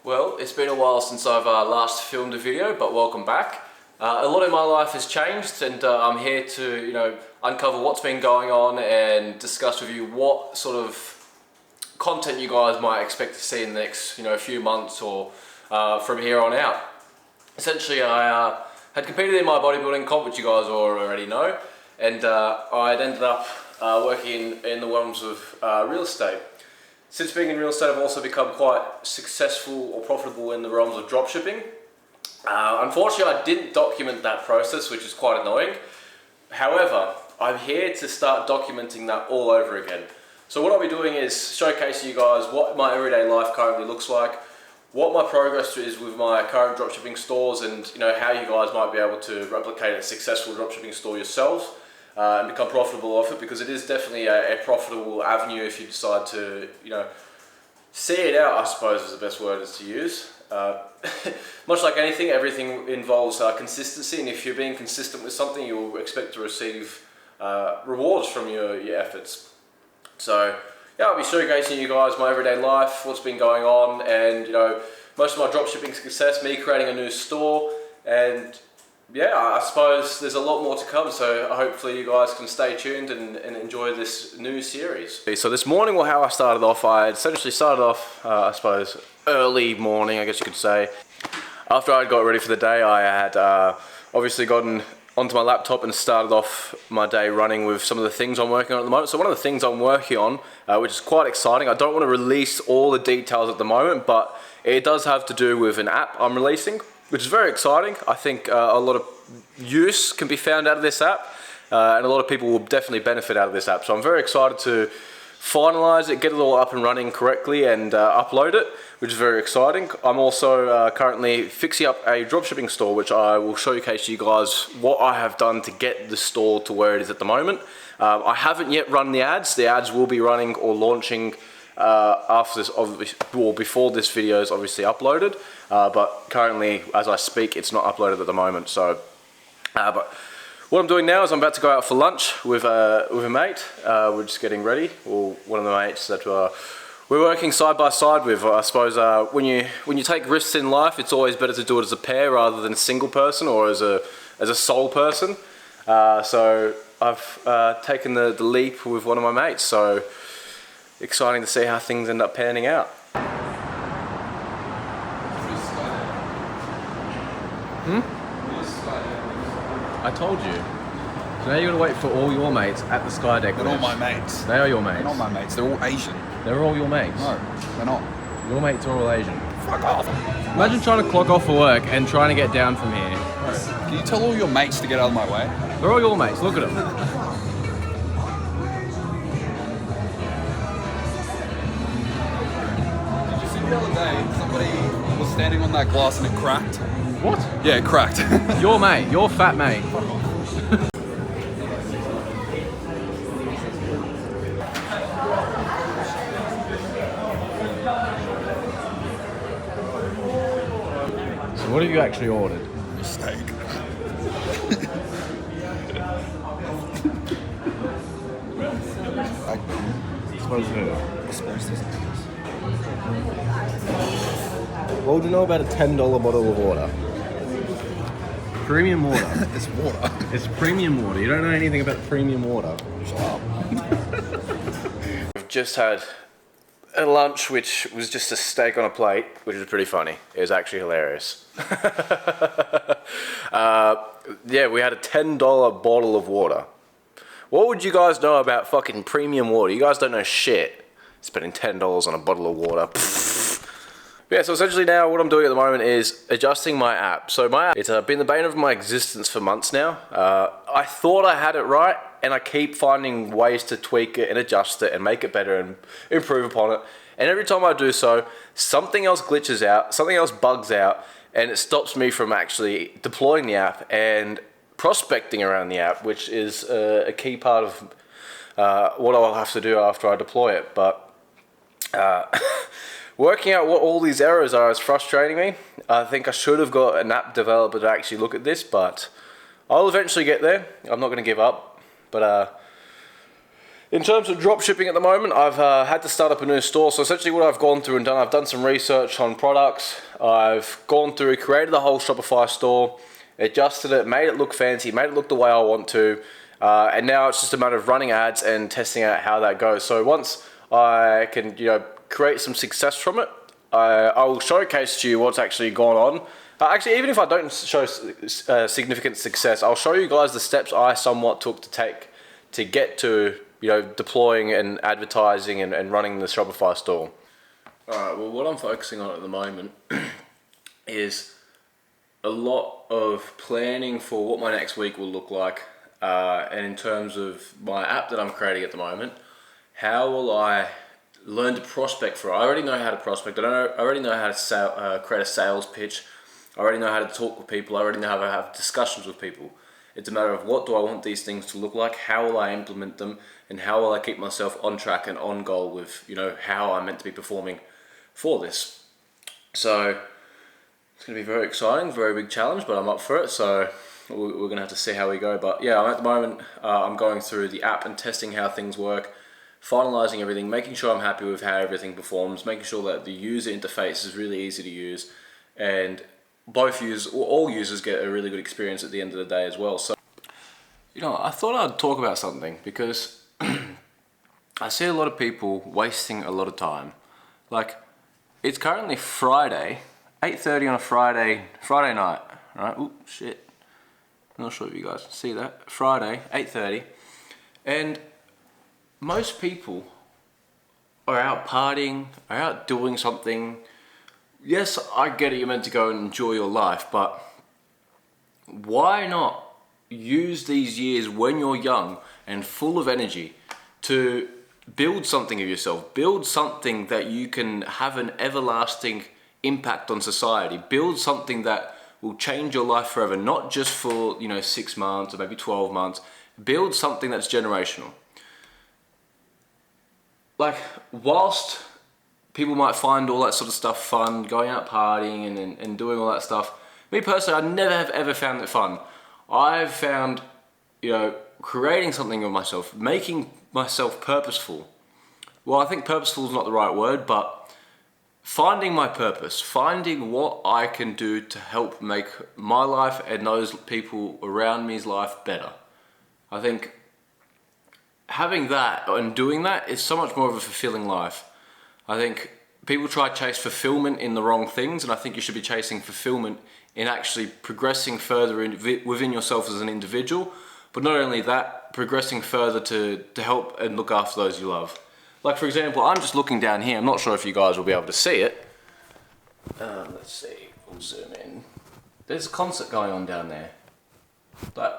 Well, it's been a while since I've last filmed a video, but welcome back. A lot in my life has changed, and I'm here to, uncover what's been going on and discuss with you what sort of content you guys might expect to see in the next, few months or from here on out. Essentially, I had competed in my bodybuilding comp, which you guys already know, and I'd ended up working in the realms of real estate. Since being in real estate, I've also become quite successful or profitable in the realms of dropshipping. Unfortunately, I didn't document that process, which is quite annoying. However, I'm here to start documenting that all over again. So what I'll be doing is showcasing you guys what my everyday life currently looks like, what my progress is with my current dropshipping stores, and how you guys might be able to replicate a successful dropshipping store yourselves. And become profitable off it, because it is definitely a profitable avenue if you decide to, see it out, I suppose is the best word is to use. Much like anything, everything involves consistency, and if you're being consistent with something, you'll expect to receive rewards from your efforts. So yeah, I'll be showcasing you guys my everyday life, what's been going on, and most of my dropshipping success, me creating a new store, and yeah, I suppose there's a lot more to come, so hopefully you guys can stay tuned and enjoy this new series. So this morning, well, how I started off, I essentially started off, I suppose, early morning, I guess you could say. After I got ready for the day, I had obviously gotten onto my laptop and started off my day running with some of the things I'm working on at the moment. So one of the things I'm working on, which is quite exciting, I don't want to release all the details at the moment, but it does have to do with an app I'm releasing, which is very exciting. I think a lot of use can be found out of this app, and a lot of people will definitely benefit out of this app. So I'm very excited to finalize it, get it all up and running correctly, and upload it, which is very exciting. I'm also currently fixing up a dropshipping store, which I will showcase you guys what I have done to get the store to where it is at the moment. I haven't yet run the ads. The ads will be running or launching after this, or before this video is obviously uploaded, but currently as I speak it's not uploaded at the moment. So but what I'm doing now is I'm about to go out for lunch with a mate. We're just getting ready, or one of the mates that we're working side by side with. I suppose when you take risks in life, it's always better to do it as a pair rather than a single person or as a sole person. So I've taken the leap with one of my mates, so exciting to see how things end up panning out. I told you. So now you're gonna wait for all your mates at the sky deck. They're all my mates. They are your mates. They're not my mates. They're all Asian. They're all your mates. No, they're not. Your mates are all Asian. Fuck off. Imagine trying to clock off for work and trying to get down from here. Bro, can you tell all your mates to get out of my way? They're all your mates. Look at them. Did you see the other day somebody was standing on that glass and it cracked? What? Yeah, it cracked. Your mate. Your fat mate. So what have you actually ordered? Steak. Supposed to. Supposed to. What would you know about a $10 bottle of water? Premium water. It's water. It's premium water. You don't know anything about premium water. Shut up. We've just had a lunch, which was just a steak on a plate, which was pretty funny. It was actually hilarious. Yeah, we had a $10 bottle of water. What would you guys know about fucking premium water? You guys don't know shit. Spending $10 on a bottle of water. Yeah, so essentially now what I'm doing at the moment is adjusting my app. So my app, it's been the bane of my existence for months now. I thought I had it right, and I keep finding ways to tweak it and adjust it and make it better and improve upon it. And every time I do so, something else glitches out, something else bugs out, and it stops me from actually deploying the app and prospecting around the app, which is a key part of what I'll have to do after I deploy it. But working out what all these errors are is frustrating me. I think I should have got an app developer to actually look at this, but I'll eventually get there. I'm not going to give up, but In terms of drop shipping at the moment, I've had to start up a new store. So essentially what I've gone through and done, I've done some research on products. I've gone through, created the whole Shopify store, adjusted it, made it look fancy, made it look the way I want to. And now it's just a matter of running ads and testing out how that goes. So once I can, create some success from it, I will showcase to you what's actually gone on. Actually, even if I don't show significant success, I'll show you guys the steps I somewhat took to take to get to, deploying and advertising and running the Shopify store. Alright, well what I'm focusing on at the moment is a lot of planning for what my next week will look like. And in terms of my app that I'm creating at the moment, how will I learn to prospect for it? I already know how to prospect. I already know how to create a sales pitch. I already know how to talk with people. I already know how to have discussions with people. It's a matter of what do I want these things to look like, how will I implement them, and how will I keep myself on track and on goal with, how I'm meant to be performing for this. So it's going to be very exciting, very big challenge, but I'm up for it. So we're going to have to see how we go. But yeah, at the moment, I'm going through the app and testing how things work, finalizing everything, making sure I'm happy with how everything performs, making sure that the user interface is really easy to use, and all users get a really good experience at the end of the day as well. So, I thought I'd talk about something because I see a lot of people wasting a lot of time. Like, it's currently Friday, 8:30 on a Friday night, right? Ooh, shit. I'm not sure if you guys can see that. Friday, 8:30. And most people are out partying, are out doing something. Yes, I get it, you're meant to go and enjoy your life, but why not use these years when you're young and full of energy to build something of yourself, build something that you can have an everlasting impact on society, build something that will change your life forever, not just for 6 months or maybe 12 months, build something that's generational. Like, whilst people might find all that sort of stuff fun, going out partying and doing all that stuff, me personally, I never have ever found it fun. I've found, creating something of myself, making myself purposeful. Well, I think purposeful is not the right word, but finding my purpose, finding what I can do to help make my life and those people around me's life better. I think having that and doing that is so much more of a fulfilling life. I think people try to chase fulfillment in the wrong things, and I think you should be chasing fulfillment in actually progressing further within yourself as an individual, but not only that, progressing further to help and look after those you love. Like, for example, I'm just looking down here. I'm not sure if you guys will be able to see it. Let's see, we'll zoom in. There's a concert going on down there.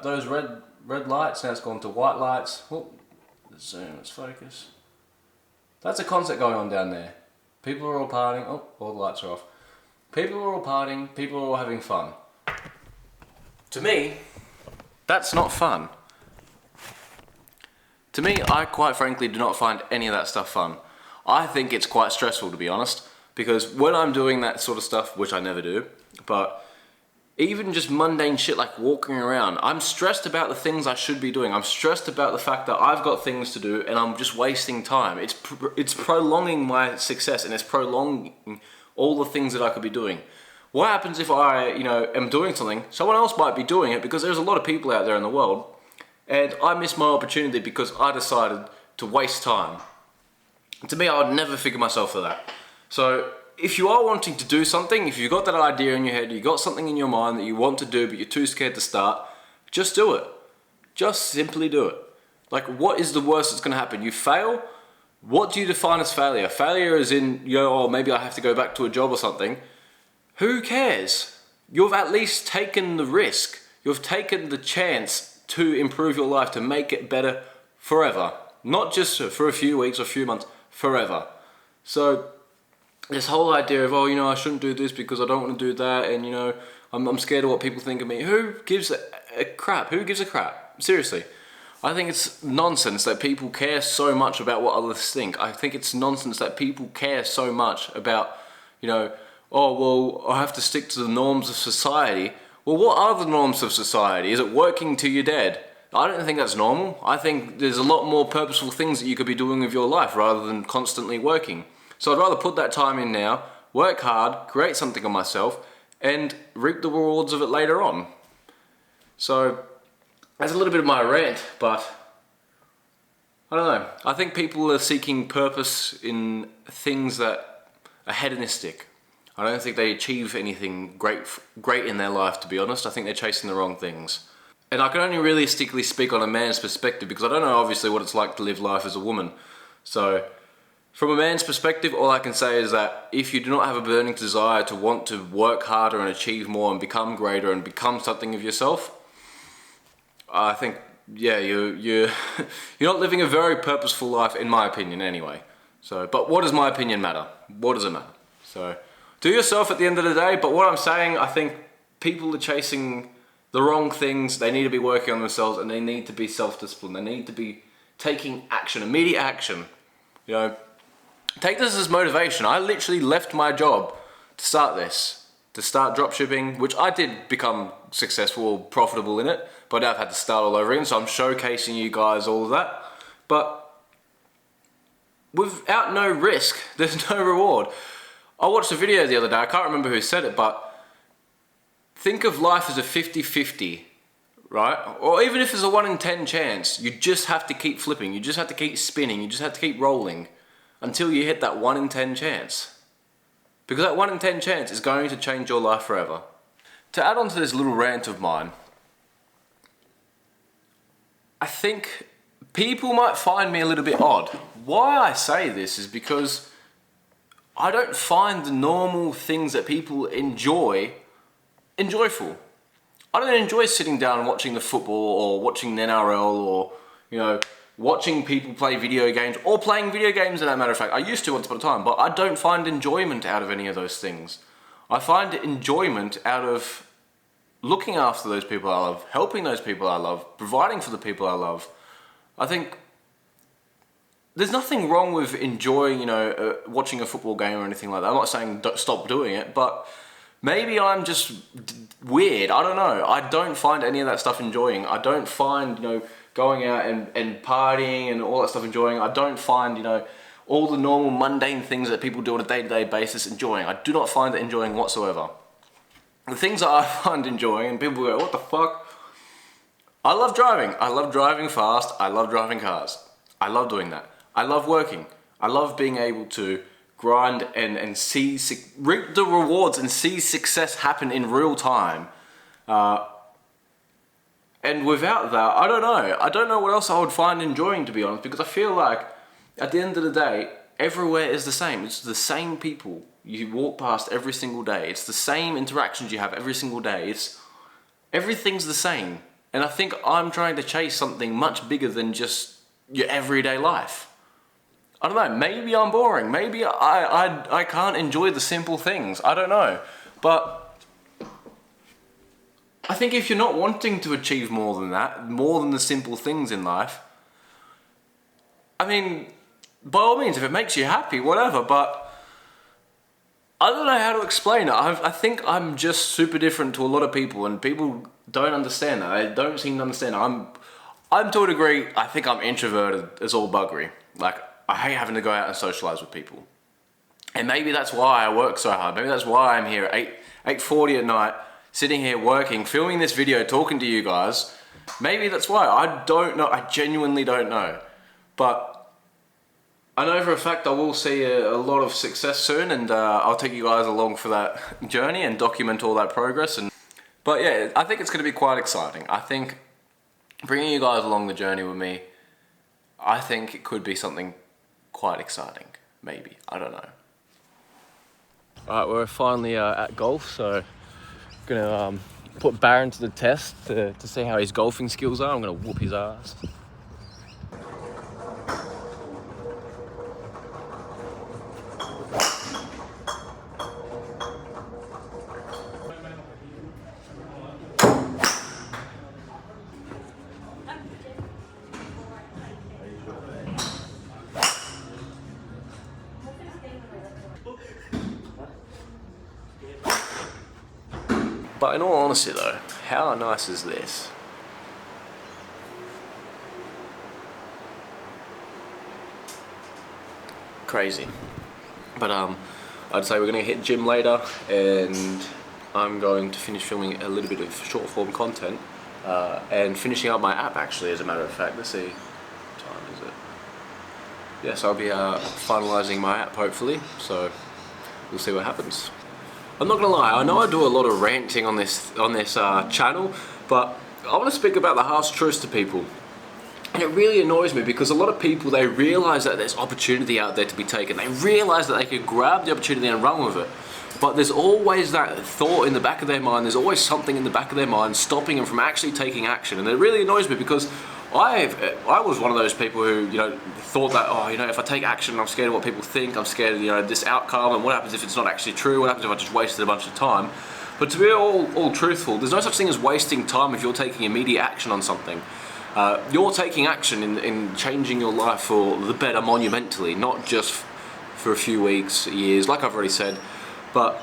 Those red lights, now it's gone to white lights. Oh, let's zoom, let's focus. That's a concert going on down there. People are all partying. Oh, all the lights are off. People are all partying. People are all having fun. To me, that's not fun. To me, I quite frankly do not find any of that stuff fun. I think it's quite stressful, to be honest, because when I'm doing that sort of stuff, which I never do, but even just mundane shit like walking around, I'm stressed about the things I should be doing. I'm stressed about the fact that I've got things to do and I'm just wasting time. It's prolonging my success, and it's prolonging all the things that I could be doing. What happens if I, am doing something, someone else might be doing it, because there's a lot of people out there in the world, and I missed my opportunity because I decided to waste time. To me, I would never figure myself for that. So if you are wanting to do something, if you've got that idea in your head, you've got something in your mind that you want to do but you're too scared to start, just do it. Just simply do it. Like, what is the worst that's going to happen? You fail? What do you define as failure? Failure is in, maybe I have to go back to a job or something. Who cares? You've at least taken the risk. You've taken the chance to improve your life, to make it better forever. Not just for a few weeks or a few months, forever. So this whole idea of, I shouldn't do this because I don't want to do that, and I'm scared of what people think of me. Who gives a crap? Who gives a crap? Seriously. I think it's nonsense that people care so much about what others think. I think it's nonsense that people care so much about, I have to stick to the norms of society. Well, what are the norms of society? Is it working till you're dead? I don't think that's normal. I think there's a lot more purposeful things that you could be doing with your life rather than constantly working. So I'd rather put that time in now, work hard, create something of myself, and reap the rewards of it later on. So that's a little bit of my rant, but I don't know. I think people are seeking purpose in things that are hedonistic. I don't think they achieve anything great in their life, to be honest. I think they're chasing the wrong things. And I can only realistically speak on a man's perspective because I don't know obviously what it's like to live life as a woman. So from a man's perspective, all I can say is that if you do not have a burning desire to want to work harder and achieve more and become greater and become something of yourself, I think, yeah, you're not living a very purposeful life, in my opinion, anyway. So, but what does my opinion matter? What does it matter? So, do yourself at the end of the day. But what I'm saying, I think people are chasing the wrong things. They need to be working on themselves, and they need to be self-disciplined. They need to be taking action, immediate action. You know, take this as motivation. I literally left my job to start this, to start dropshipping, which I did become successful, profitable in it, but I've had to start all over again, so I'm showcasing you guys all of that. But without no risk, there's no reward. I watched a video the other day, I can't remember who said it, but think of life as a 50-50, right? Or even if it's a 1 in 10 chance, you just have to keep flipping, you just have to keep spinning, you just have to keep rolling until you hit that 1 in 10 chance. Because that 1 in 10 chance is going to change your life forever. To add on to this little rant of mine, I think people might find me a little bit odd. Why I say this is because I don't find the normal things that people enjoy enjoyable. I don't enjoy sitting down and watching the football or watching the NRL or, you know, watching people play video games or playing video games, as a matter of fact. I used to once upon a time, but I don't find enjoyment out of any of those things. I find enjoyment out of looking after those people I love, helping those people I love, providing for the people I love. I think there's nothing wrong with enjoying, you know, watching a football game or anything like that. I'm not saying stop doing it, but maybe I'm just weird. I don't know. I don't find any of that stuff enjoying. I don't find, you know, going out and partying and all that stuff enjoying. I don't find, you know, all the normal mundane things that people do on a day-to-day basis enjoying. I do not find it enjoying whatsoever. The things that I find enjoying, and people go, what the fuck? I love driving. I love driving fast. I love driving cars. I love doing that. I love working. I love being able to grind and reap the rewards and see success happen in real time. And without that, I don't know. I don't know what else I would find enjoying, to be honest, because I feel like at the end of the day, everywhere is the same. It's the same people you walk past every single day. It's the same interactions you have every single day. Everything's the same. And I think I'm trying to chase something much bigger than just your everyday life. I don't know, maybe I'm boring. Maybe I can't enjoy the simple things. I don't know. But I think if you're not wanting to achieve more than that, more than the simple things in life, I mean, by all means, if it makes you happy, whatever, but I don't know how to explain it. I think I'm just super different to a lot of people, and people don't understand that. They don't seem to understand it. I'm to a degree, I think I'm introverted as all buggery. Like, I hate having to go out and socialize with people. And maybe that's why I work so hard. Maybe that's why I'm here at 8:40 at night, sitting here working, filming this video, talking to you guys. Maybe that's why. I don't know. I genuinely don't know. But I know for a fact I will see a lot of success soon, and I'll take you guys along for that journey and document all that progress. But yeah, I think it's going to be quite exciting. I think bringing you guys along the journey with me, I think it could be something quite exciting. Maybe. I don't know. Alright, we're finally at golf, so I'm going to put Baron to the test to see how his golfing skills are. I'm going to whoop his ass. But in all honesty though, how nice is this? crazy. But I'd say we're going to hit gym later, and I'm going to finish filming a little bit of short form content and finishing up my app, actually, as a matter of fact. Let's see, what time is it? Yes, I'll be finalising my app hopefully, so we'll see what happens. I'm not gonna lie, I know I do a lot of ranting on this channel, but I want to speak about the harsh truths to people. And it really annoys me because a lot of people, they realise that there's opportunity out there to be taken. They realise that they can grab the opportunity and run with it. But there's always that thought in the back of their mind, there's always something in the back of their mind stopping them from actually taking action. And it really annoys me because I was one of those people who, thought that, if I take action, I'm scared of what people think, I'm scared of, this outcome, and what happens if it's not actually true, what happens if I just wasted a bunch of time. But to be all truthful, there's no such thing as wasting time if you're taking immediate action on something. You're taking action in changing your life for the better monumentally, not just for a few weeks, years, like I've already said. But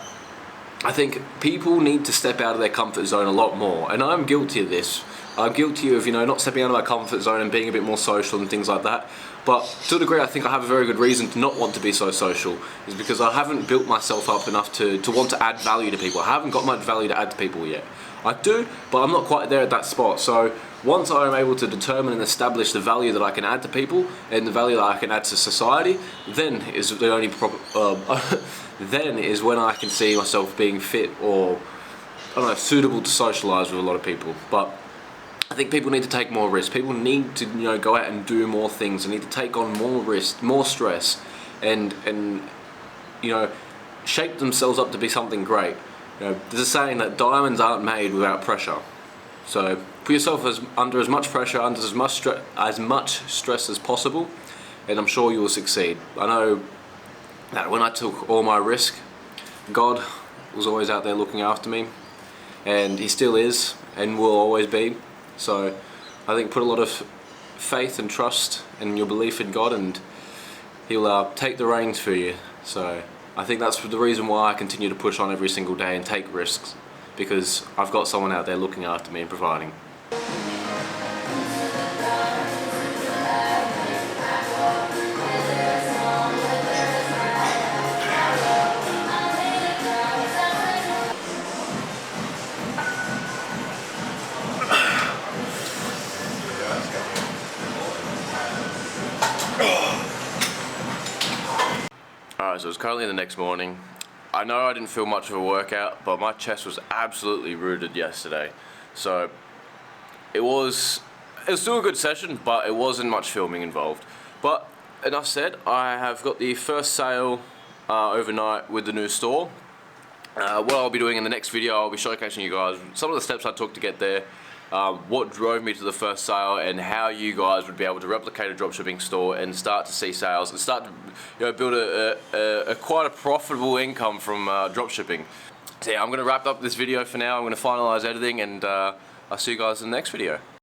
I think people need to step out of their comfort zone a lot more, and I'm guilty of this. I'm guilty of, not stepping out of my comfort zone and being a bit more social and things like that. But to a degree, I think I have a very good reason to not want to be so social, is because I haven't built myself up enough to want to add value to people. I haven't got much value to add to people yet. I do, but I'm not quite there at that spot. So once I am able to determine and establish the value that I can add to people and the value that I can add to society, then is the only then is when I can see myself being fit or, suitable to socialise with a lot of people. But I think people need to take more risks. People need to, go out and do more things. They need to take on more risk, more stress, and shape themselves up to be something great. There's a saying that diamonds aren't made without pressure. So put yourself under as much pressure, under as much stress as possible, and I'm sure you will succeed. I know that when I took all my risk, God was always out there looking after me, and He still is and will always be. So I think put a lot of faith and trust in your belief in God, and He'll take the reins for you. So I think that's the reason why I continue to push on every single day and take risks, because I've got someone out there looking after me and providing. Alright, so it's currently the next morning. I know I didn't feel much of a workout, but my chest was absolutely rooted yesterday. So it was still a good session, but it wasn't much filming involved. But enough said, I have got the first sale overnight with the new store. What I'll be doing in the next video, I'll be showcasing you guys some of the steps I took to get there, what drove me to the first sale, and how you guys would be able to replicate a dropshipping store and start to see sales and start to build a quite a profitable income from dropshipping. So yeah, I'm going to wrap up this video for now. I'm going to finalize editing, and I'll see you guys in the next video.